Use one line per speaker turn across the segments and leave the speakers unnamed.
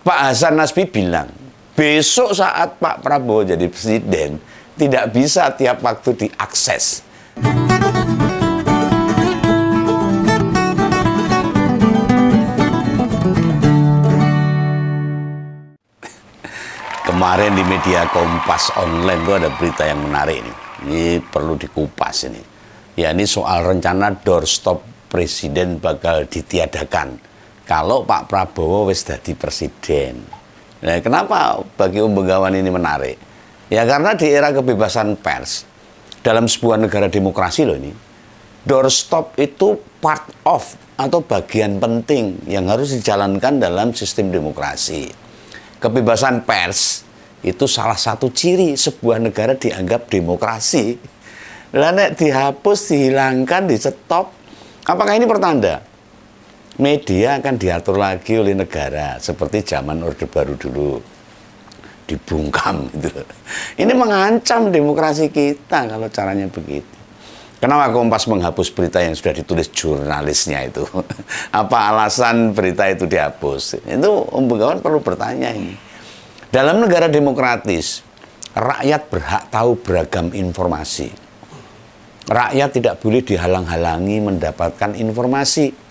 Pak Hasan Nasbi bilang, besok saat Pak Prabowo jadi presiden, tidak bisa tiap waktu diakses. Kemarin di media Kompas Online itu ada berita yang menarik nih. Ini perlu dikupas ini. Ya, ini soal rencana doorstop presiden bakal ditiadakan kalau Pak Prabowo wis dadi presiden. Nah, kenapa bagi Bengawan ini menarik? Ya karena di era kebebasan pers dalam sebuah negara demokrasi loh ini, doorstop itu part of atau bagian penting yang harus dijalankan dalam sistem demokrasi. Kebebasan pers itu salah satu ciri sebuah negara dianggap demokrasi. Lah nek dihapus, dihilangkan, di-stop, apakah ini pertanda media akan diatur lagi oleh negara seperti zaman Orde Baru dulu, dibungkam gitu. Ini mengancam demokrasi kita kalau caranya begitu. Kenapa Kompas menghapus berita yang sudah ditulis jurnalisnya itu? Apa alasan berita itu dihapus? Itu Om Bengawan perlu bertanya ini. Dalam negara demokratis, rakyat berhak tahu beragam informasi. Rakyat tidak boleh dihalang-halangi mendapatkan informasi.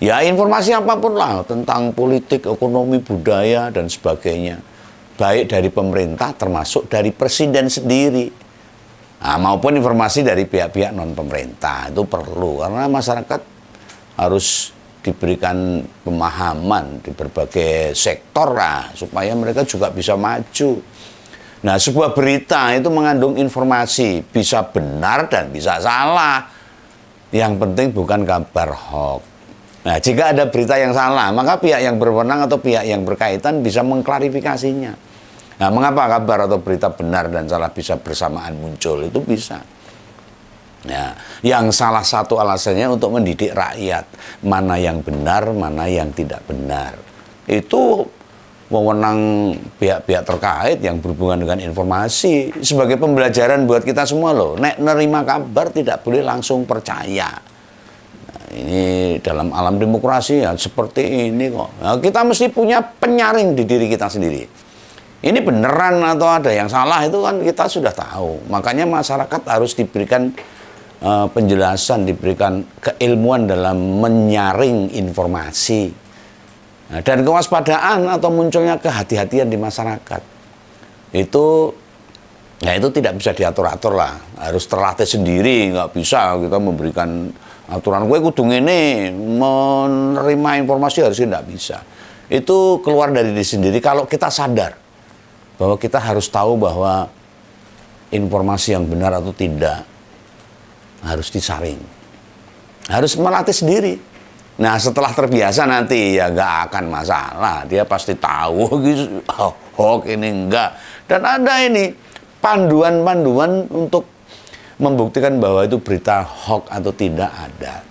Ya informasi apapun lah tentang politik, ekonomi, budaya, dan sebagainya. Baik dari pemerintah termasuk dari presiden sendiri. Nah, maupun informasi dari pihak-pihak non-pemerintah. Itu perlu karena masyarakat harus diberikan pemahaman di berbagai sektor lah, supaya mereka juga bisa maju. Nah, sebuah berita itu mengandung informasi, bisa benar dan bisa salah. Yang penting bukan kabar hoax. Nah, jika ada berita yang salah, maka pihak yang berwenang atau pihak yang berkaitan bisa mengklarifikasinya. Nah, mengapa kabar atau berita benar dan salah bisa bersamaan muncul? Itu bisa. Nah, yang salah satu alasannya untuk mendidik rakyat, mana yang benar, mana yang tidak benar. Itu wewenang pihak-pihak terkait yang berhubungan dengan informasi. Sebagai pembelajaran buat kita semua loh, nek nerima kabar tidak boleh langsung percaya. Ini dalam alam demokrasi ya seperti ini kok. Nah, kita mesti punya penyaring di diri kita sendiri. Ini beneran atau ada yang salah itu kan kita sudah tahu. Makanya masyarakat harus diberikan penjelasan, diberikan keilmuan dalam menyaring informasi. Nah, dan kewaspadaan atau munculnya kehati-hatian di masyarakat. Itu tidak bisa diatur-atur lah. Harus terlatih sendiri, nggak bisa kita memberikan aturan gue kudu ngene, menerima informasi harusnya tidak bisa. Itu keluar dari diri sendiri kalau kita sadar bahwa kita harus tahu bahwa informasi yang benar atau tidak harus disaring, harus melatih sendiri. Nah, setelah terbiasa nanti ya nggak akan masalah, dia pasti tahu gitu, hoax ini enggak. Dan ada ini panduan-panduan untuk membuktikan bahwa itu berita hoax atau tidak ada.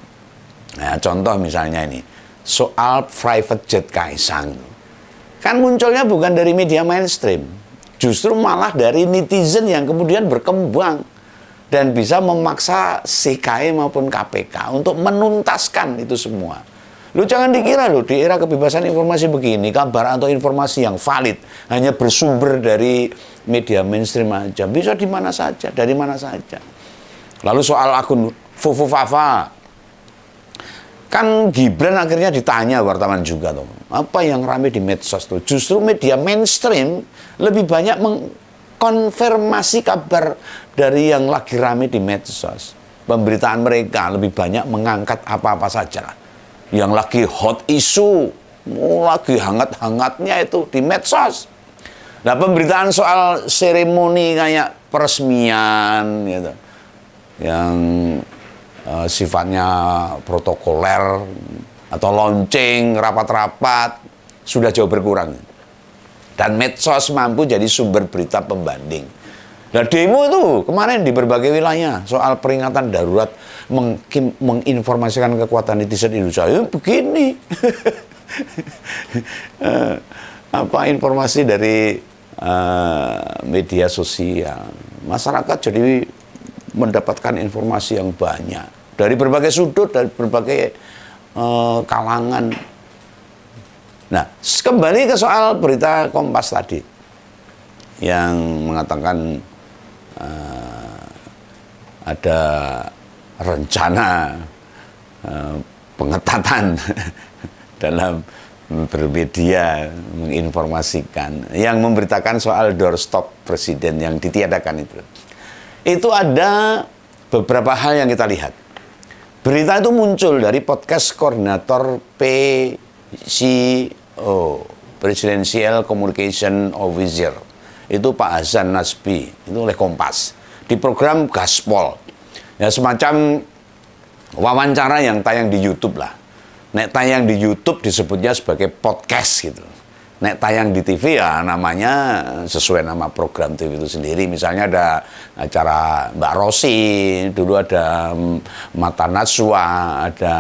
Nah, contoh misalnya ini, soal private jet Kaisang. Kan munculnya bukan dari media mainstream, justru malah dari netizen yang kemudian berkembang dan bisa memaksa CKI maupun KPK untuk menuntaskan itu semua. Lu jangan dikira lu di era kebebasan informasi begini, kabar atau informasi yang valid hanya bersumber dari media mainstream aja. Bisa di mana saja, dari mana saja. Lalu soal akun Fufufafa, kan Gibran akhirnya ditanya wartawan juga tuh, apa yang rame di medsos tuh? Justru media mainstream lebih banyak mengkonfirmasi kabar dari yang lagi rame di medsos. Pemberitaan mereka lebih banyak mengangkat apa-apa saja yang lagi hot issue, lagi hangat-hangatnya itu di medsos. Nah, pemberitaan soal seremoni kayak peresmian gitu, yang sifatnya protokoler atau launching, rapat-rapat sudah jauh berkurang. Dan medsos mampu jadi sumber berita pembanding. Nah, demo itu kemarin di berbagai wilayah soal peringatan darurat menginformasikan kekuatan netizen Indonesia. Ya, begini. Apa informasi dari media sosial. Masyarakat jadi mendapatkan informasi yang banyak dari berbagai sudut, dari berbagai kalangan. Nah, kembali ke soal berita Kompas tadi yang mengatakan ada rencana pengetatan dalam bermedia menginformasikan, yang memberitakan soal doorstop presiden yang ditiadakan itu ada beberapa hal yang kita lihat. Berita itu muncul dari podcast koordinator PCO, Presidential Communication Officer, itu Pak Hasan Nasbi, itu oleh Kompas di program Gaspol, ya semacam wawancara yang tayang di YouTube lah. Nek tayang di YouTube disebutnya sebagai podcast gitu. Nek tayang di TV ya namanya sesuai nama program TV itu sendiri. Misalnya ada acara Mbak Rosi, dulu ada Mata Najwa, ada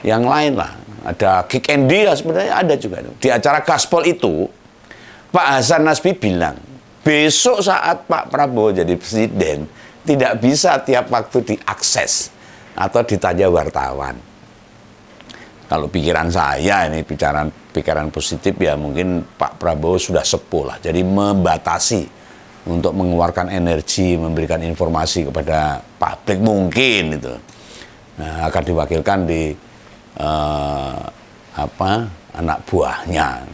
yang lain lah. Ada Kick Andy lah sebenarnya ada juga. Di acara Gaspol itu Pak Hasan Nasbi bilang, besok saat Pak Prabowo jadi presiden tidak bisa tiap waktu diakses atau ditanya wartawan. Kalau pikiran saya ini pikiran positif ya mungkin Pak Prabowo sudah sepuh lah. Jadi membatasi untuk mengeluarkan energi, memberikan informasi kepada publik mungkin itu. Nah, akan diwakilkan di anak buahnya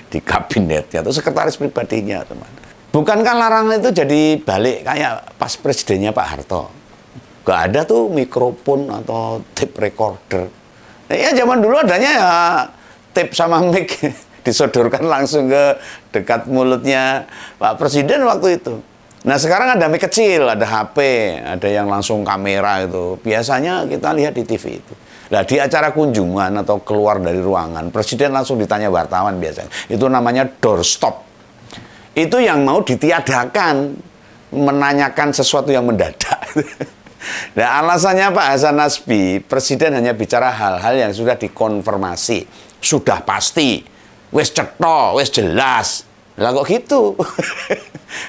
di kabinetnya atau sekretaris pribadinya, teman. Bukankah larangan itu jadi balik kayak pas presidennya Pak Harto? Gak ada tuh mikrofon atau tape recorder. Ya zaman dulu adanya ya tape sama mic disodorkan langsung ke dekat mulutnya Pak Presiden waktu itu. Nah sekarang ada mic kecil, ada HP, ada yang langsung kamera itu. Biasanya kita lihat di TV itu. Nah di acara kunjungan atau keluar dari ruangan, Presiden langsung ditanya wartawan biasanya. Itu namanya doorstop. Itu yang mau ditiadakan, menanyakan sesuatu yang mendadak. Nah, alasannya Pak Hasan Nasbi, Presiden hanya bicara hal-hal yang sudah dikonfirmasi, sudah pasti, wes cetha, wes jelas. Lah kok gitu?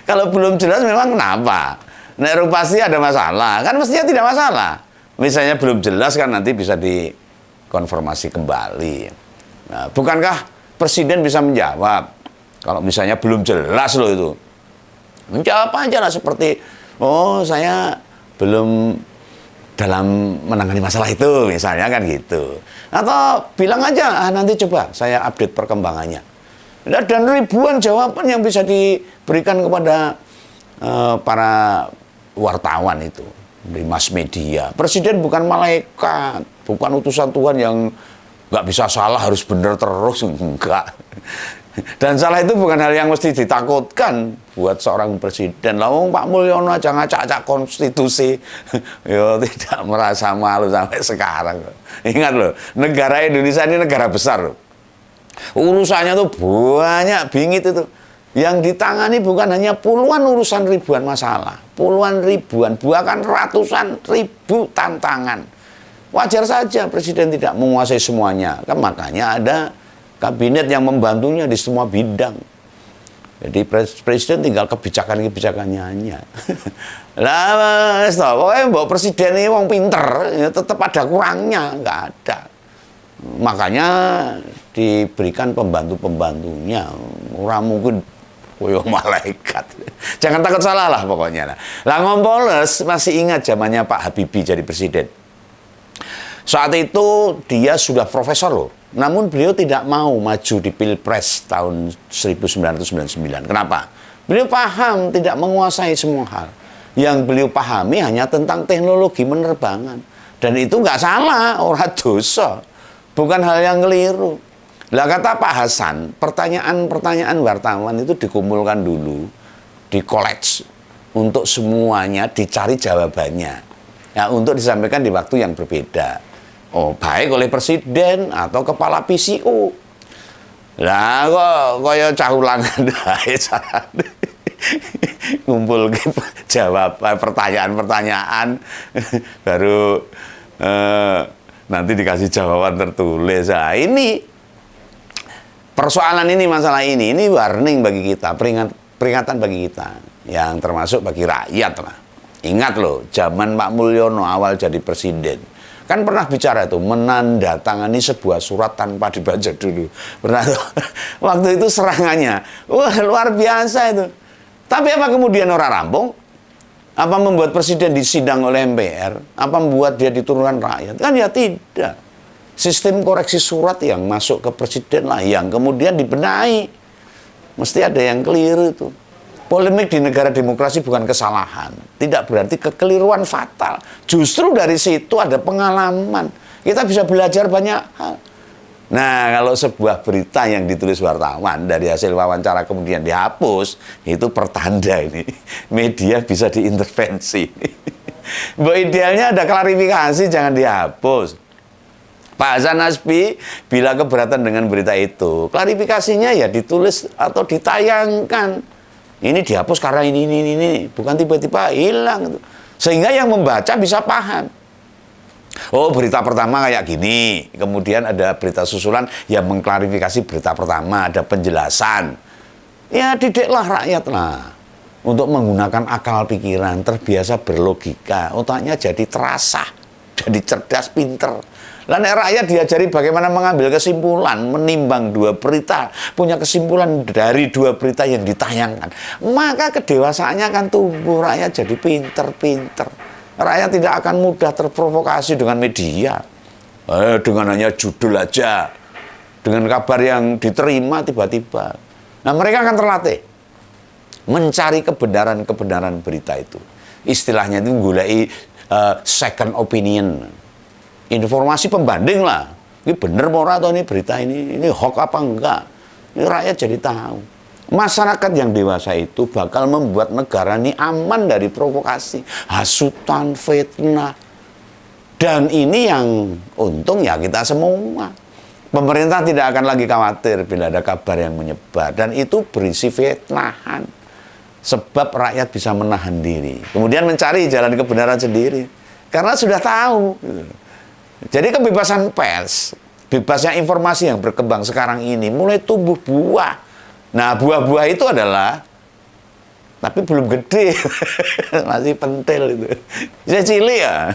Kalau belum jelas memang kenapa? Nek pasti ada masalah, kan mestinya tidak masalah. Misalnya belum jelas kan nanti bisa dikonfirmasi kembali. Nah, bukankah Presiden bisa menjawab? Kalau misalnya belum jelas loh itu, menjawab aja lah seperti, oh saya belum dalam menangani masalah itu, misalnya kan gitu. Atau bilang aja, nanti coba saya update perkembangannya. Dan ribuan jawaban yang bisa diberikan kepada para wartawan itu di mass media. Presiden bukan malaikat, bukan utusan Tuhan yang nggak bisa salah, harus benar terus, enggak. Dan salah itu bukan hal yang mesti ditakutkan buat seorang presiden. Lawang Pak Mulyono aja ngacak-acak konstitusi, yo tidak merasa malu sampai sekarang. Ingat loh, negara Indonesia ini negara besar loh. Urusannya tuh banyak bingit itu. Yang ditangani bukan hanya puluhan urusan, ribuan masalah, puluhan ribuan, bahkan ratusan ribu tantangan. Wajar saja presiden tidak menguasai semuanya. Kan makanya ada kabinet yang membantunya di semua bidang. Jadi presiden tinggal kebijakan-kebijakannya hanya. Lah, pokoknya mbok presiden ini wong pinter, ya tetap ada kurangnya, nggak ada. Makanya diberikan pembantu-pembantunya. Ora mungkin koyo malaikat. Jangan takut salah lah pokoknya. Lah ngompoles masih ingat zamannya Pak Habibie jadi presiden. Saat itu dia sudah profesor loh. Namun beliau tidak mau maju di Pilpres tahun 1999. Kenapa? Beliau paham tidak menguasai semua hal. Yang beliau pahami hanya tentang teknologi penerbangan. Dan itu nggak salah, orang dosa. Bukan hal yang keliru. Lah kata Pak Hasan, pertanyaan-pertanyaan wartawan itu dikumpulkan dulu, di college, untuk semuanya dicari jawabannya. Ya, untuk disampaikan di waktu yang berbeda. Oh, baik oleh presiden atau kepala PCO. Lah kok kaya cah ulangan ae carane. Ngumpul jawab pertanyaan-pertanyaan baru nanti dikasih jawaban tertulis. Nah, ini persoalan ini, masalah ini warning bagi kita, peringatan bagi kita, yang termasuk bagi rakyat lah. Ingat loh, zaman Pak Mulyono awal jadi presiden, Kan pernah bicara itu, menandatangani sebuah surat tanpa dibaca dulu. Pernah waktu itu serangannya, wah luar biasa itu. Tapi apa kemudian orang rampung? Apa membuat presiden disidang oleh MPR? Apa membuat dia diturunkan rakyat? Kan ya tidak. Sistem koreksi surat yang masuk ke presiden lah yang kemudian dibenahi. Mesti ada yang keliru itu. Polemik di negara demokrasi bukan kesalahan. Tidak berarti kekeliruan fatal. Justru dari situ ada pengalaman. Kita bisa belajar banyak hal. Nah, kalau sebuah berita yang ditulis wartawan dari hasil wawancara kemudian dihapus, itu pertanda ini media bisa diintervensi. Idealnya ada klarifikasi, jangan dihapus. Pak Hasan Nasbi bila keberatan dengan berita itu, klarifikasinya ya ditulis atau ditayangkan. Ini dihapus karena ini, bukan tiba-tiba hilang. Sehingga yang membaca bisa paham. Oh, berita pertama kayak gini, kemudian ada berita susulan yang mengklarifikasi berita pertama, ada penjelasan. Ya didiklah rakyat lah untuk menggunakan akal pikiran, terbiasa berlogika, otaknya jadi terasah, jadi cerdas, pinter. Lalu rakyat diajari bagaimana mengambil kesimpulan, menimbang dua berita, punya kesimpulan dari dua berita yang ditayangkan. Maka kedewasaannya akan tumbuh, rakyat jadi pinter-pinter. Rakyat tidak akan mudah terprovokasi dengan media. Dengan hanya judul aja. Dengan kabar yang diterima tiba-tiba. Nah, mereka akan terlatih mencari kebenaran-kebenaran berita itu. Istilahnya itu menggulai second opinion. Informasi pembanding lah. Ini benar mau atau ini berita ini hoax apa enggak. Ini rakyat jadi tahu. Masyarakat yang dewasa itu bakal membuat negara ini aman dari provokasi, hasutan, fitnah. Dan ini yang untung ya kita semua. Pemerintah tidak akan lagi khawatir bila ada kabar yang menyebar. Dan itu berisi fitnahan. Sebab rakyat bisa menahan diri. Kemudian mencari jalan kebenaran sendiri. Karena sudah tahu. Jadi kebebasan pers, bebasnya informasi yang berkembang sekarang ini mulai tumbuh buah. Nah, buah-buah itu adalah, tapi belum gede, masih pentil itu. Bisa cilik ya,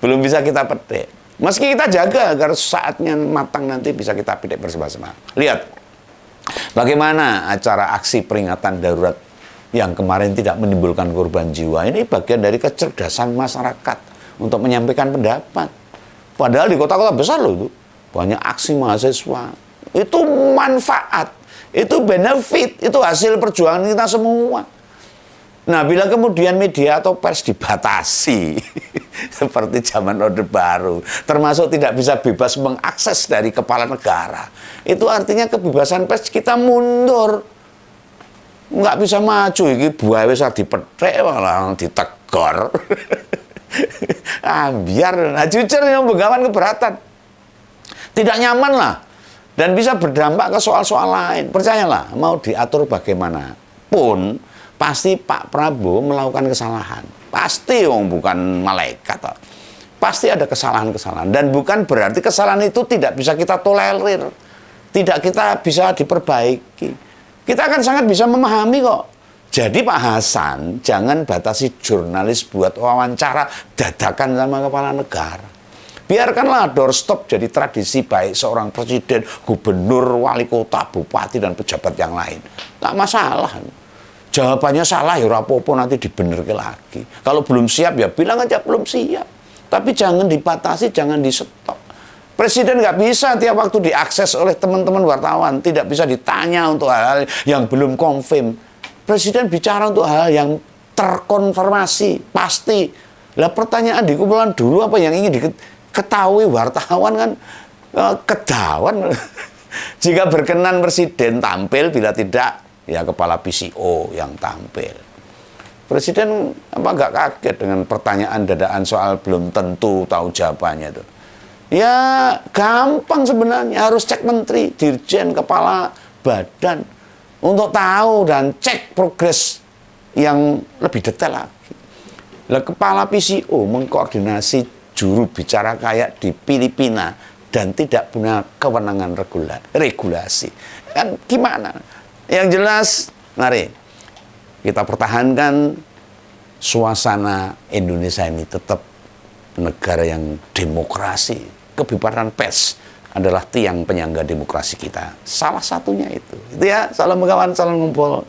belum bisa kita petik. Meski kita jaga agar saatnya matang nanti bisa kita petik bersama-sama. Lihat, bagaimana acara aksi peringatan darurat yang kemarin tidak menimbulkan korban jiwa. Ini bagian dari kecerdasan masyarakat untuk menyampaikan pendapat. Padahal di kota-kota besar loh itu, banyak aksi mahasiswa. Itu manfaat. Itu benefit, itu hasil perjuangan kita semua. Nah, bila kemudian media atau pers dibatasi, seperti zaman Orde Baru, termasuk tidak bisa bebas mengakses dari kepala negara, itu artinya kebebasan pers kita mundur. Nggak bisa maju, ini buah besar dipetik, malah ditegor. Biar, nah jujur yang begawan keberatan. Tidak nyaman lah. Dan bisa berdampak ke soal-soal lain. Percayalah, mau diatur bagaimanapun, pasti Pak Prabowo melakukan kesalahan. Pasti, bukan malaikat. Pasti ada kesalahan-kesalahan. Dan bukan berarti kesalahan itu tidak bisa kita tolerir. Tidak kita bisa diperbaiki. Kita akan sangat bisa memahami kok. Jadi Pak Hasan, jangan batasi jurnalis buat wawancara dadakan sama kepala negara. Biarkanlah doorstop jadi tradisi baik seorang presiden, gubernur, wali kota, bupati, dan pejabat yang lain. Nggak masalah. Jawabannya salah, ya rapopo nanti dibenerke lagi. Kalau belum siap, ya bilang aja belum siap. Tapi jangan dibatasi, jangan di-stop. Presiden nggak bisa tiap waktu diakses oleh teman-teman wartawan. Tidak bisa ditanya untuk hal-hal yang belum confirm. Presiden bicara untuk hal yang terkonfirmasi, pasti. Lah pertanyaan di kumpulan dulu apa yang ingin ketahui wartawan kan kedawan. Jika berkenan presiden tampil, bila tidak ya kepala PCO yang tampil. Presiden apa nggak kaget dengan pertanyaan dadakan soal belum tentu tahu jawabannya itu. Ya gampang sebenarnya, harus cek menteri, dirjen, kepala badan untuk tahu dan cek progres yang lebih detail lagi. Lah kepala PCO mengkoordinasi juru bicara kayak di Filipina dan tidak punya kewenangan regulasi. Kan gimana? Yang jelas, mari kita pertahankan suasana Indonesia ini tetap negara yang demokrasi, kebebasan pers adalah tiang penyangga demokrasi kita. Salah satunya itu. Itu ya, salam kawan, salam ngumpul.